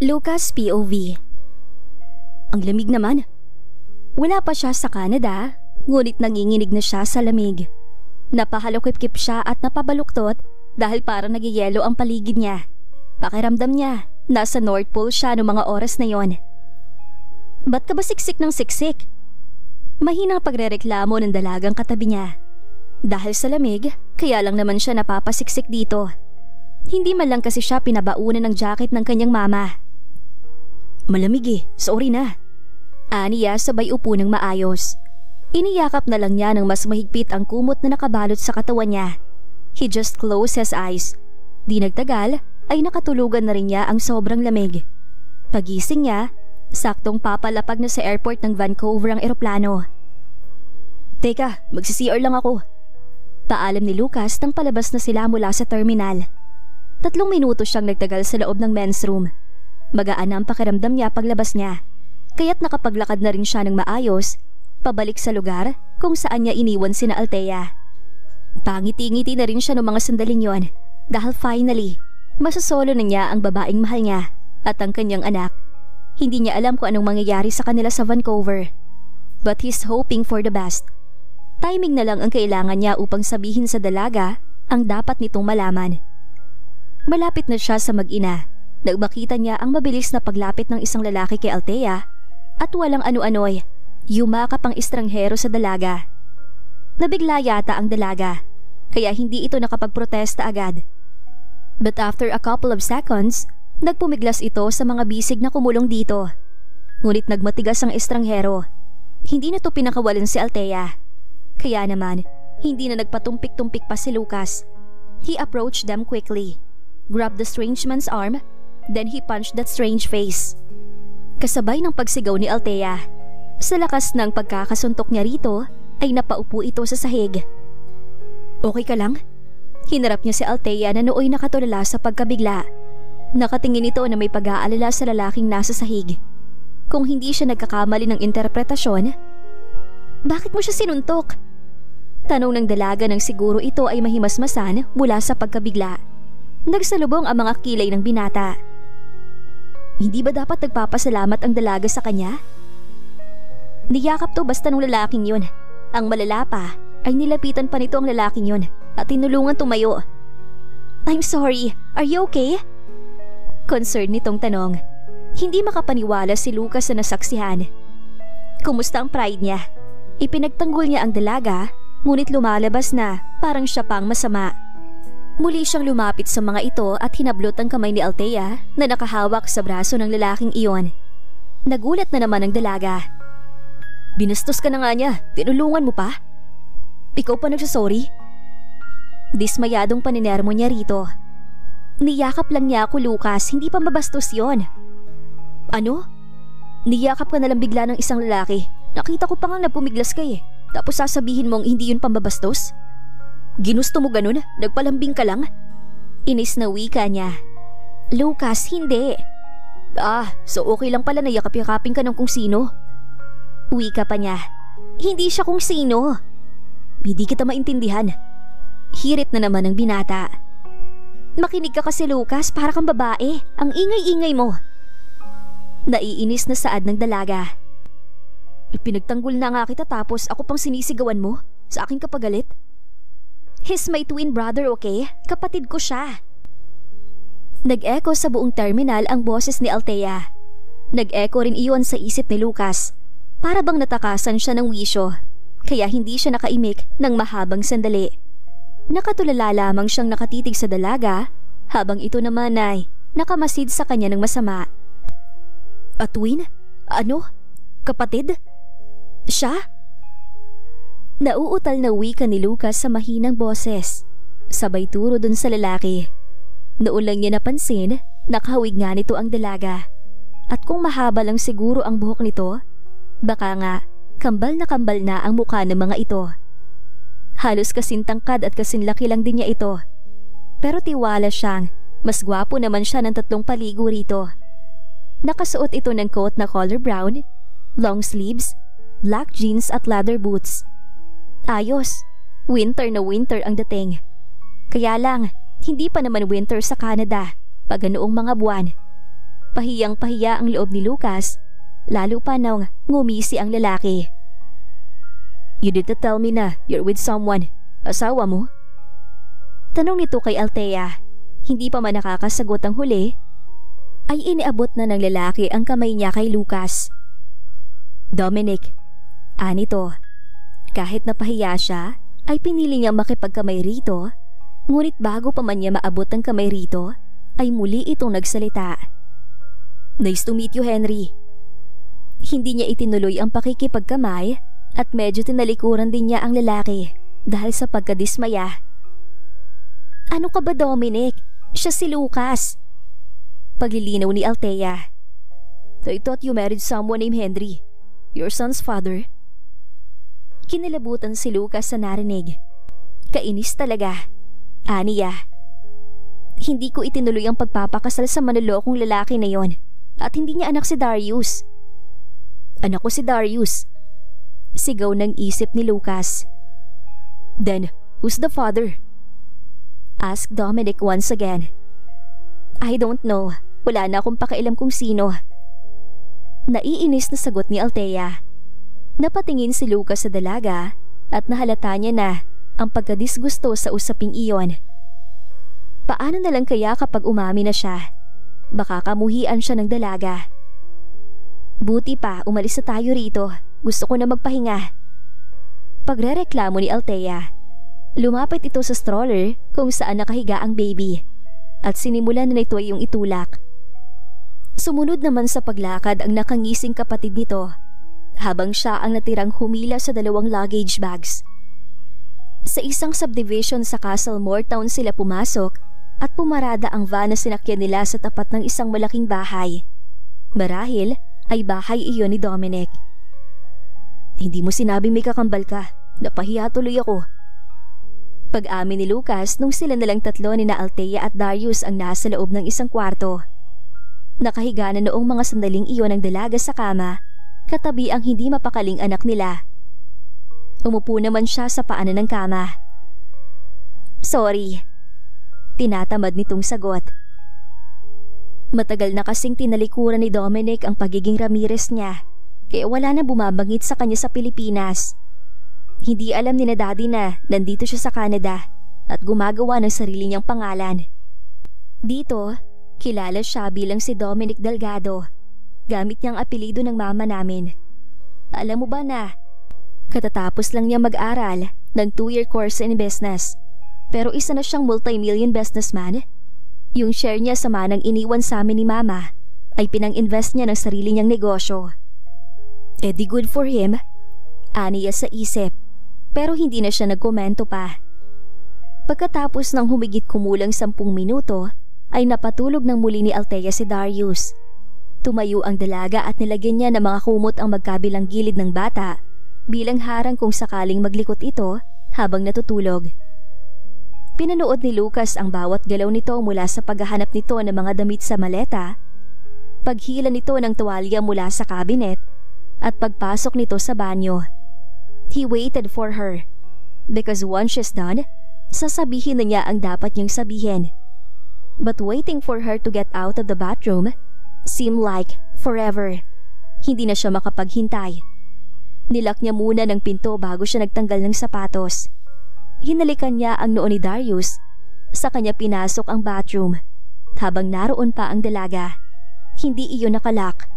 Lucas POV. Ang lamig naman. Wala pa siya sa Canada, ngunit nanginginig na siya sa lamig. Napahalukip-kip siya at napabaluktot dahil parang nagyayelo ang paligid niya. Pakiramdam niya, nasa North Pole siya noong mga oras na yon. Ba't ka ba siksik ng siksik? Mahinang pagrereklamo ng dalagang katabi niya. Dahil sa lamig, kaya lang naman siya napapasiksik dito. Hindi man lang kasi siya pinabaunan ng jacket ng kanyang mama. Malamig sorry na. Aniya sabay upo ng maayos. Iniyakap na lang niya ng mas mahigpit ang kumot na nakabalot sa katawan niya. He just closed his eyes. Di nagtagal ay nakatulugan na rin niya ang sobrang lamig. Pagising niya, saktong papalapag na sa airport ng Vancouver ang eroplano. Teka, magsi-CR lang ako. Paalam ni Lucas nang palabas na sila mula sa terminal. 3 minuto siyang nagtagal sa loob ng men's room. Magaan na ang pakiramdam niya paglabas niya, kaya't nakapaglakad na rin siya ng maayos, pabalik sa lugar kung saan niya iniwan sina Althea. Pangiti-ngiti na rin siya ng mga sandaling yon dahil finally, masasolo na niya ang babaeng mahal niya at ang kanyang anak. Hindi niya alam kung anong mangyayari sa kanila sa Vancouver, but he's hoping for the best. Timing na lang ang kailangan niya upang sabihin sa dalaga ang dapat nitong malaman. Malapit na siya sa mag-ina nang makita niya ang mabilis na paglapit ng isang lalaki kay Althea at walang ano-ano'y yumakap ang estranghero sa dalaga. Nabigla yata ang dalaga kaya hindi ito nakapagprotesta agad. But after a couple of seconds, nagpumiglas ito sa mga bisig na kumulong dito. Ngunit nagmatigas ang estranghero. Hindi na ito pinakawalan si Althea. Kaya naman, hindi na nagpatumpik-tumpik pa si Lucas. He approached them quickly, grabbed the strange man's arm, then he punched that strange face. Kasabay ng pagsigaw ni Althea, sa lakas ng pagkakasuntok niya rito ay napaupo ito sa sahig. Okay ka lang? Hinarap niya si Althea na nooy nakatulala sa pagkabigla. Nakatingin ito na may pag-aalala sa lalaking nasa sahig. Kung hindi siya nagkakamali ng interpretasyon, bakit mo siya sinuntok? Tanong ng dalaga nang siguro ito ay mahimasmasan mula sa pagkabigla. Nagsalubong ang mga kilay ng binata. Hindi ba dapat nagpapasalamat ang dalaga sa kanya? Niyakap to basta ng lalaking yun. Ang malala pa ay nilapitan pa nito ang lalaking yun at tinulungan tumayo. I'm sorry, are you okay? Concerned nitong tanong. Hindi makapaniwala si Lucas na nasaksihan. Kumusta ang pride niya? Ipinagtanggol niya ang dalaga, ngunit lumalabas na parang siya pang masama. Muli siyang lumapit sa mga ito at hinablot ang kamay ni Althea na nakahawak sa braso ng lalaking iyon. Nagulat na naman ang dalaga. Binastos ka na nga niya, tinulungan mo pa? Ikaw pa nagsasorry? Dismayadong paninermo niya rito. Niyakap lang niya ako, Lucas, hindi pa mabastos yon. Ano? Niyakap ka na lang bigla ng isang lalaki. Nakita ko pa nga nagpumiglas ka Tapos sasabihin mong hindi yun pambabastos? Ginusto mo ganun? Nagpalambing ka lang? Inis na wika niya. Lucas, hindi. So okay lang pala na yakap-yakapin ka ng kung sino. Wika pa niya. Hindi siya kung sino. Hindi kita maintindihan. Hirit na naman ang binata. Makinig ka kasi, Lucas, para kang babae. Ang ingay-ingay mo. Naiinis na saad ng dalaga. Ipinagtanggol na nga kita tapos ako pang sinisigawan mo? Sa akin ka pagalit? He's my twin brother, okay? Kapatid ko siya. Nag-echo sa buong terminal ang boses ni Althea. Nag-echo rin iyon sa isip ni Lucas. Para bang natakasan siya ng wisyo, kaya hindi siya nakaimik ng mahabang sandali. Nakatulala lamang siyang nakatitig sa dalaga habang ito naman ay nakamasid sa kanya ng masama. A twin? Ano? Kapatid? Siya? Nauutal na wika ni Lucas sa mahinang boses. Sabay turo dun sa lalaki. Noon lang niya napansin, nakahawig nga nito ang dalaga. At kung mahaba lang siguro ang buhok nito, baka nga kambal na ang mukha ng mga ito. Halos kasintangkad at kasinlaki lang din niya ito. Pero tiwala siyang mas gwapo naman siya ng 3 paligo rito. Nakasuot ito ng coat na color brown, long sleeves, black jeans at leather boots. Ayos, winter na winter ang dating. Kaya lang, hindi pa naman winter sa Canada pag noong mga buwan. Pahiyang-pahiya ang loob ni Lucas, lalo pa nang ngumisi ang lalaki. "You didn't tell me na you're with someone. Asawa mo?" Tanong nito kay Althea. Hindi pa man nakakasagot ang huli, ay iniabot na ng lalaki ang kamay niya kay Lucas. "Dominic," anito. Kahit napahiya siya, ay pinili niyang makipagkamay rito, ngunit bago pa man niya maabot ang kamay rito, ay muli itong nagsalita. "Nice to meet you, Henry." Hindi niya itinuloy ang pakikipagkamay at medyo tinalikuran din niya ang lalaki dahil sa pagkadismaya. "Ano ka ba, Dominic? Siya si Lucas." Paglilinaw ni Althea. "I thought you married someone named Henry, your son's father." Kinilabutan si Lucas sa narinig. Kainis talaga. Aniya. "Hindi ko itinuloy ang pagpapakasal sa manlolokong lalaki na yon at hindi niya anak si Darius." "Anak ko si Darius," sigaw ng isip ni Lucas. "Then, who's the father?" asked Dominic once again. "I don't know. Wala na akong pakialam kung sino." Naiinis na sagot ni Althea. Napatingin si Lucas sa dalaga at nahalata niya na ang pagkadisgusto sa usaping iyon. Paano na lang kaya kapag umami na siya? Baka kamuhian siya ng dalaga. "Buti pa, umalis na tayo rito. Gusto ko na magpahinga." Pagrereklamo ni Althea, lumapit ito sa stroller kung saan nakahiga ang baby at sinimulan na nito yung itulak. Sumunod naman sa paglakad ang nakangising kapatid nito habang siya ang natirang humila sa 2 luggage bags. Sa isang subdivision sa Castlemore Town sila pumasok at pumarada ang van na sinakyan nila sa tapat ng isang malaking bahay. Marahil ay bahay iyon ni Dominic. "Hindi mo sinabi may kakambal ka. Napahiya tuloy ako." Pag-amin ni Lucas nung sila nalang tatlo ni na Althea at Darius ang nasa loob ng isang kwarto. Nakahiga na noong mga sandaling iyon ang dalaga sa kama, katabi ang hindi mapakaling anak nila. Umupo naman siya sa paanan ng kama. "Sorry," tinatamad nitong sagot. Matagal na kasing tinalikuran ni Dominic ang pagiging Ramirez niya, kaya wala na bumabangit sa kanya sa Pilipinas. Hindi alam ni na Daddy na nandito siya sa Canada at gumagawa ng sarili niyang pangalan. Dito, kilala siya bilang si Dominic Delgado, gamit niyang apelido ng mama namin. Alam mo ba na katatapos lang niya mag-aral ng 2-year course in business, pero isa na siyang multi-million businessman? Yung share niya sa manang iniwan sa amin ni mama ay pinang-invest niya ng sarili niyang negosyo. "Eh di good for him," aniya sa isip, pero hindi na siya nagkomento pa. Pagkatapos ng humigit kumulang 10 minuto ay napatulog ng muli ni Althea si Darius. Tumayo ang dalaga at nilagyan niya ng mga kumot ang magkabilang gilid ng bata bilang harang kung sakaling maglikot ito habang natutulog. Pinanood ni Lucas ang bawat galaw nito mula sa paghahanap nito ng mga damit sa maleta, paghila nito ng tuwalya mula sa cabinet, at pagpasok nito sa banyo. He waited for her because once she's done, sasabihin na niya ang dapat niyang sabihin. But waiting for her to get out of the bathroom seemed like forever. Hindi na siya makapaghintay. Nilak niya muna ng pinto bago siya nagtanggal ng sapatos. Hinalikan niya ang noo ni Darius, sa kanya pinasok ang bathroom habang naroon pa ang dalaga. Hindi iyon nakalak.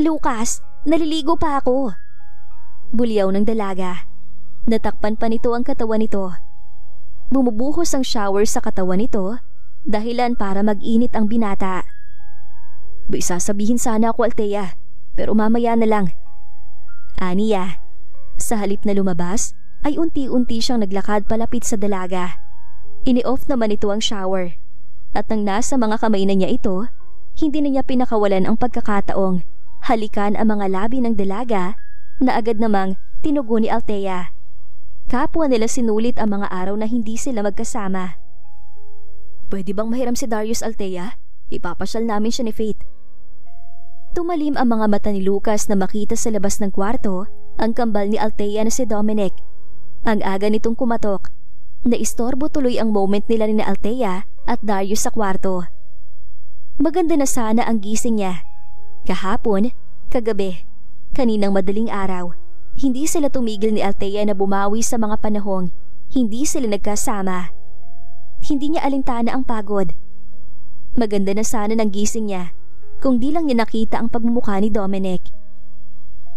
"Lucas, naliligo pa ako," bulyaw ng dalaga. Natakpan pa nito ang katawan nito. Bumubuhos ang shower sa katawan nito, dahilan para mag-init ang binata. "May sasabihin sana ako, Althea, pero mamaya na lang," aniya. Sa halip na lumabas, ay unti-unti siyang naglakad palapit sa dalaga. Ini-off naman ito ang shower, at nang nasa mga kamay na niya ito, hindi na niya pinakawalan ang pagkakataong halikan ang mga labi ng dalaga na agad namang tinugo ni Althea. Kapwa nila sinulit ang mga araw na hindi sila magkasama. "Pwede bang mahiram si Darius, Althea? Ipapasyal namin siya ni Faith." Tumalim ang mga mata ni Lucas na makita sa labas ng kwarto ang kambal ni Althea na si Dominic. Ang aga nitong kumatok, naistorbo tuloy ang moment nila ni Althea at Darius sa kwarto. Maganda na sana ang gising niya. Kahapon, kagabi, kaninang madaling araw, hindi sila tumigil ni Althea na bumawi sa mga panahong hindi sila nagkasama. Hindi niya alintana ang pagod. Maganda na sana ng gising niya kung di lang niya nakita ang pagmumukha ni Dominic.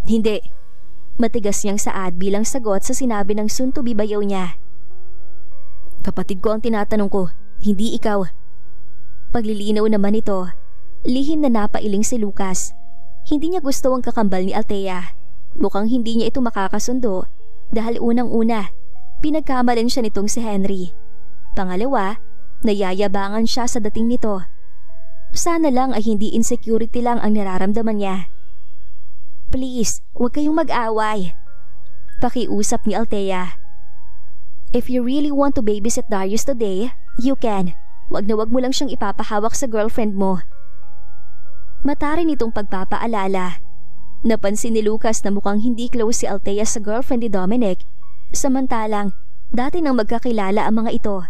Hindi. Matigas niyang saad bilang sagot sa sinabi ng soon-to-be bayaw niya. Kapatid ko ang tinatanong ko, hindi ikaw. Paglilinaw naman ito, lihim na napailing si Lucas. Hindi niya gusto ang kakambal ni Althea. Mukhang hindi niya ito makakasundo dahil unang-una, pinagkamalan siya nitong si Henry. Pangalawa, nayayabangan siya sa dating nito. Sana lang ay hindi insecurity lang ang nararamdaman niya. Please, huwag kayong mag-away. Pakiusap ni Althea. If you really want to babysit Darius today, you can. Wag na wag mo lang siyang ipapahawak sa girlfriend mo. Matarin itong pagpapaalala. Napansin ni Lucas na mukhang hindi close si Althea sa girlfriend ni Dominic, samantalang dati nang magkakilala ang mga ito.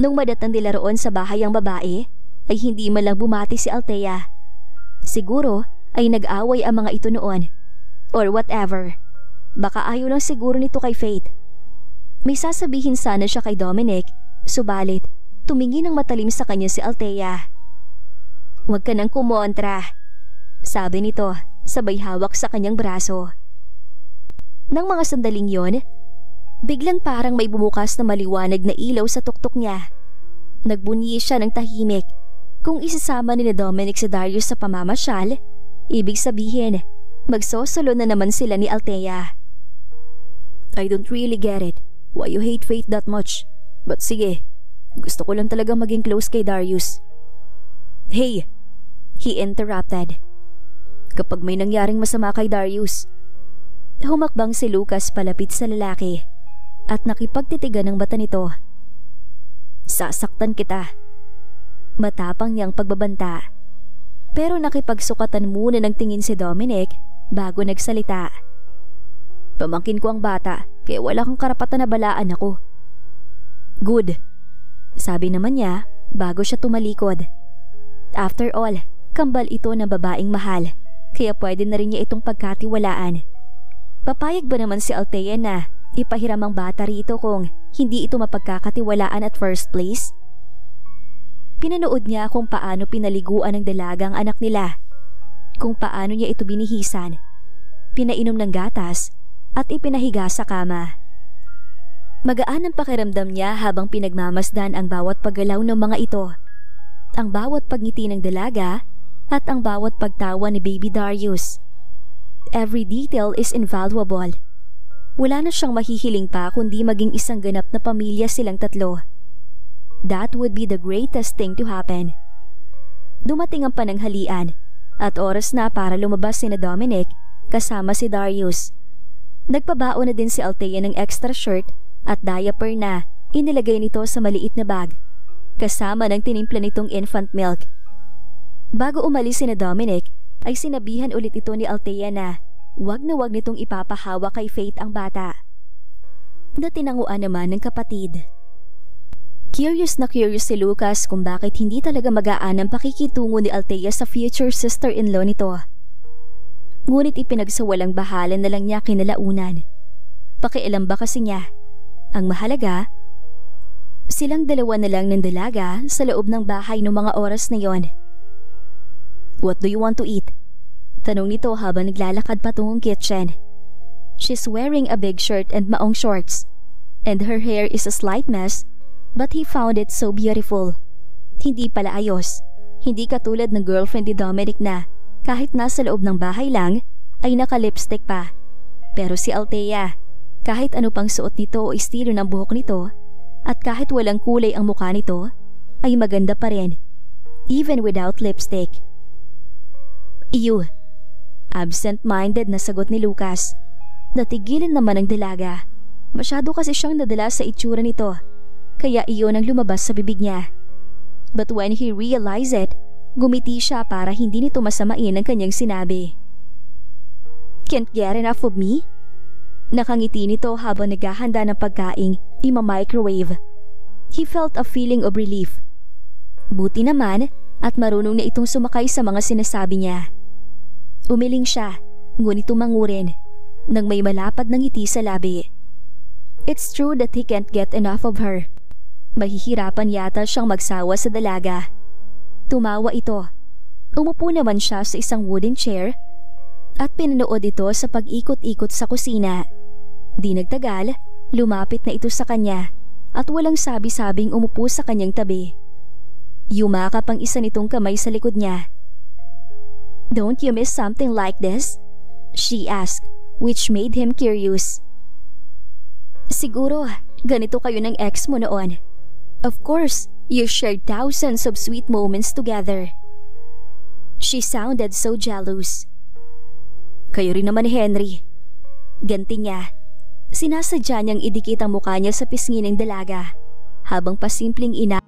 Nung madatnan nila roon sa bahay ang babae, ay hindi man lang bumati si Althea. Siguro ay nag-away ang mga ito noon. Or whatever. Baka ayaw lang siguro nito kay Faith. May sasabihin sana siya kay Dominic, subalit tumingin ng matalim sa kanya si Althea. Huwag ka nang kumontra, sabi nito sabay hawak sa kanyang braso. Nang mga sandaling yon, biglang parang may bumukas na maliwanag na ilaw sa tuktok niya. Nagbunyi siya ng tahimik. Kung isasama ni Dominic si Darius sa pamamasyal, ibig sabihin, magsosolo na naman sila ni Althea. I don't really get it. Why you hate Faith that much? But sige, gusto ko lang talaga maging close kay Darius. Hey! He interrupted. Kapag may nangyaring masama kay Darius, humakbang si Lucas palapit sa lalaki at nakipagtitigan ng mata nito. Sasaktan kita. Matapang niyang pagbabanta. Pero nakipagsukatan muna ng tingin si Dominic bago nagsalita. Pamangkin ko ang bata kaya wala kang karapatan na balaan ako. Good, sabi naman niya bago siya tumalikod. After all, kambal ito ng babaeng mahal kaya pwede na rin niya itong pagkatiwalaan. Papayag ba naman si Althea na ipahiram ang bata rito kung hindi ito mapagkakatiwalaan at first place? Pinanood niya kung paano pinaliguan ng dalagang anak nila, kung paano niya ito binihisan, pinainom ng gatas at ipinahiga sa kama. Magaan ang pakiramdam niya habang pinagmamasdan ang bawat paggalaw ng mga ito, ang bawat pagngiti ng dalaga at ang bawat pagtawa ni Baby Darius. Every detail is invaluable. Wala na siyang mahihiling pa kundi maging isang ganap na pamilya silang tatlo. That would be the greatest thing to happen. Dumating ang pananghalian at oras na para lumabas si Dominic kasama si Darius. Nagpabaon na din si Althea ng extra shirt at diaper na inilagay nito sa maliit na bag, kasama ng tinimpla nitong infant milk. Bago umalis si Dominic, ay sinabihan ulit ito ni Althea na wag nitong ipapahawak kay Faith ang bata. Natinanguan naman ng kapatid. Curious na curious si Lucas kung bakit hindi talaga magaan ang pakikitungo ni Althea sa future sister-in-law nito. Ngunit ipinagsawalang bahala na lang niya kinalaunan. Pakialam ba kasi niya? Ang mahalaga, silang dalawa na lang ng dalaga sa loob ng bahay ng mga oras na yon. What do you want to eat? Tanong nito habang naglalakad patungong kitchen. She's wearing a big shirt and maong shorts, and her hair is a slight mess, but he found it so beautiful. Hindi pala ayos. Hindi katulad ng girlfriend ni Dominic na kahit nasa loob ng bahay lang ay naka-lipstick pa. Pero si Althea, kahit ano pang suot nito o estilo ng buhok nito, at kahit walang kulay ang mukha nito, ay maganda pa rin, even without lipstick. Iyo. Absent-minded na sagot ni Lucas. Natigilan naman ang dalaga. Masyado kasi siyang nadala sa itsura nito, kaya iyon ang lumabas sa bibig niya. But when he realized it, gumiti siya para hindi nito masamain ang kanyang sinabi. Can't get enough of me? Nakangiti nito habang naghahanda ng pagkaing ima-microwave. He felt a feeling of relief. Buti naman at marunong na itong sumakay sa mga sinasabi niya. Umiling siya, ngunit tumango rin nang may malapad ng ngiti sa labi. It's true that he can't get enough of her. Mahihirapan yata siyang magsawa sa dalaga. Tumawa ito. Umupo naman siya sa isang wooden chair at pinanood ito sa pag-ikot-ikot sa kusina. Di nagtagal, lumapit na ito sa kanya at walang sabi-sabing umupo sa kanyang tabi. Yumakap ang isa nitong kamay sa likod niya. "Don't you miss something like this?" she asked, which made him curious. "Siguro, ganito kayo ng ex mo noon. Of course, you shared thousands of sweet moments together." She sounded so jealous. "Kayo rin naman, Henry." Ganti niya. Sinasadya niyang idikit ang mukha niya sa pisngi ng dalaga habang pasimpleng ina